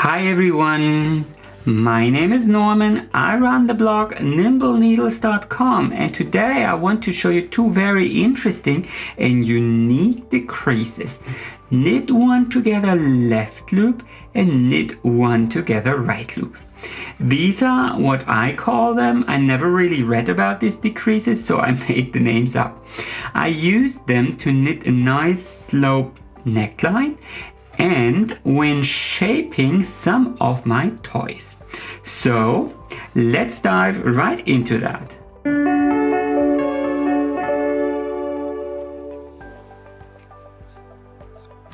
Hi everyone, my name is Norman. I run the blog nimbleneedles.com, and today I want to show you two very interesting and unique decreases. Knit one together left loop and knit one together right loop. These are what I call them. I never really read about these decreases, so I made the names up. I used them to knit a nice slope neckline and when shaping some of my toys. So let's dive right into that.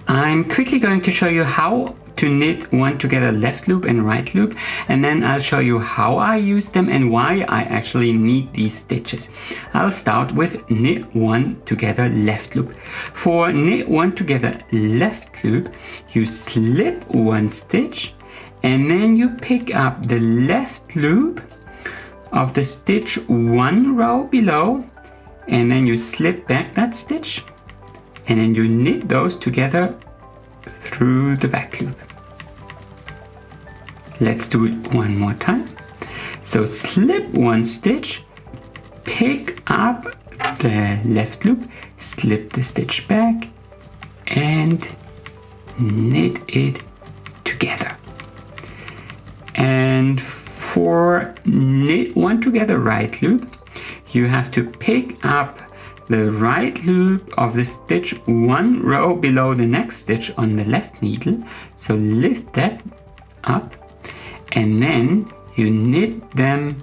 I'm quickly going to show you how to knit one together left loop and right loop, and then I'll show you how I use them and why I actually need these stitches. I'll start with knit one together left loop. For knit one together left loop, you slip one stitch and then you pick up the left loop of the stitch one row below, and then you slip back that stitch and then you knit those together through the back loop. Let's do it one more time. So slip one stitch, pick up the left loop, slip the stitch back and knit it together. And for knit one together right loop, you have to pick up the right loop of the stitch one row below the next stitch on the left needle. So lift that up and then you knit them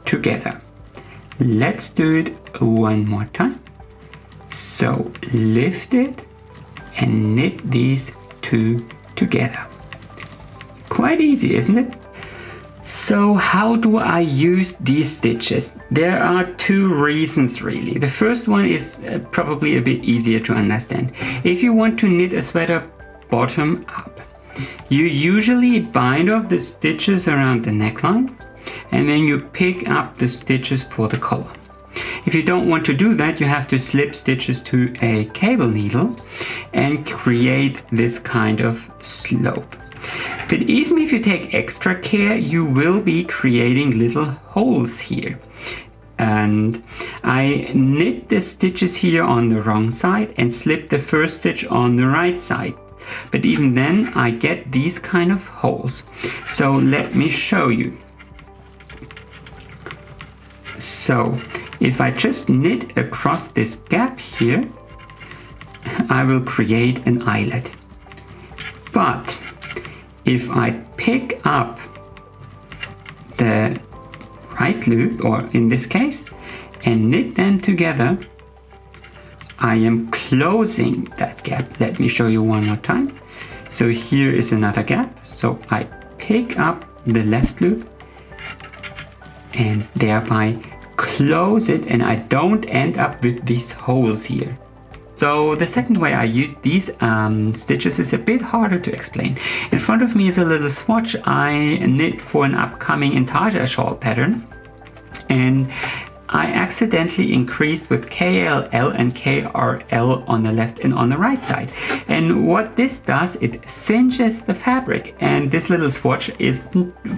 together. Let's do it one more time. So lift it and knit these two together. Quite easy, isn't it? So how do I use these stitches? There are two reasons really. The first one is probably a bit easier to understand. If you want to knit a sweater bottom up, you usually bind off the stitches around the neckline and then you pick up the stitches for the collar. If you don't want to do that, you have to slip stitches to a cable needle and create this kind of slope. But even if you take extra care, you will be creating little holes here. And I knit the stitches here on the wrong side and slip the first stitch on the right side. But even then I get these kind of holes. So let me show you. So if I just knit across this gap here, I will create an eyelet. But if I pick up the right loop, or in this case, and knit them together, I am closing that gap. Let me show you one more time. So here is another gap. So I pick up the left loop and thereby close it, and I don't end up with these holes here. So the second way I use these stitches is a bit harder to explain. In front of me is a little swatch I knit for an upcoming intarsia shawl pattern, and I accidentally increased with KLL and KRL on the left and on the right side. And what this does, it cinches the fabric, and this little swatch is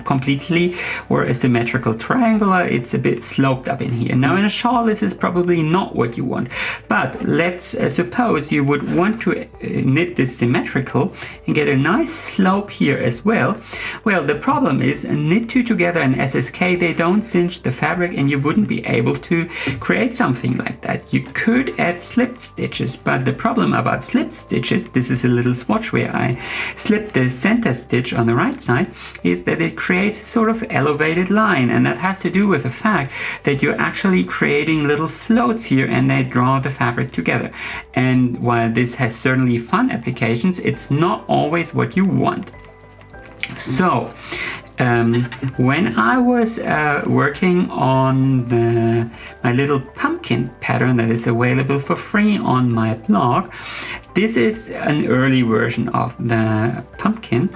completely or a symmetrical triangular. It's a bit sloped up in here. Now in a shawl this is probably not what you want, but let's suppose you would want to knit this symmetrical and get a nice slope here as well. Well, the problem is knit two together and SSK, they don't cinch the fabric and you wouldn't be able to create something like that. You could add slipped stitches, but the problem about slipped stitches, this is a little swatch where I slip the center stitch on the right side, is that it creates a sort of elevated line, and that has to do with the fact that you're actually creating little floats here and they draw the fabric together. And while this has certainly fun applications, it's not always what you want. So when I was working on my little pumpkin pattern that is available for free on my blog, this is an early version of the pumpkin,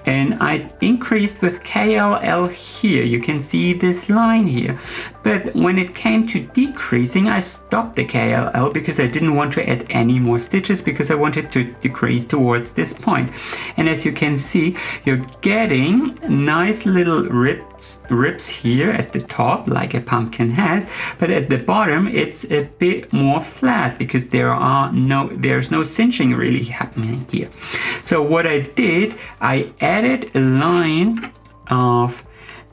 and I increased with KLL here. You can see this line here. But when it came to decreasing, I stopped the KLL because I didn't want to add any more stitches, because I wanted to decrease towards this point. And as you can see, you're getting nice little ribs here at the top, like a pumpkin has, but at the bottom it's a bit more flat because there's no cinching really happening here. So what I did, I added a line of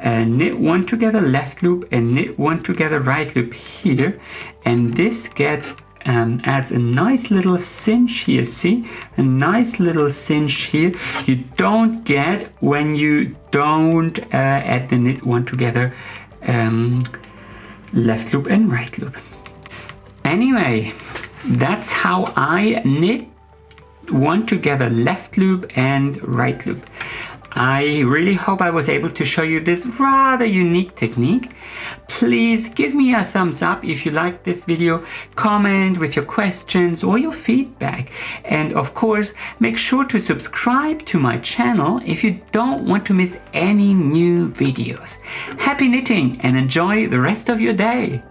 knit one together left loop and knit one together right loop here, and this gets adds a nice little cinch here. See, a nice little cinch here you don't get when you don't add the knit one together left loop and right loop. Anyway, that's how I knit one together left loop and right loop. I really hope I was able to show you this rather unique technique. Please give me a thumbs up if you liked this video, comment with your questions or your feedback, and of course make sure to subscribe to my channel if you don't want to miss any new videos. Happy knitting and enjoy the rest of your day!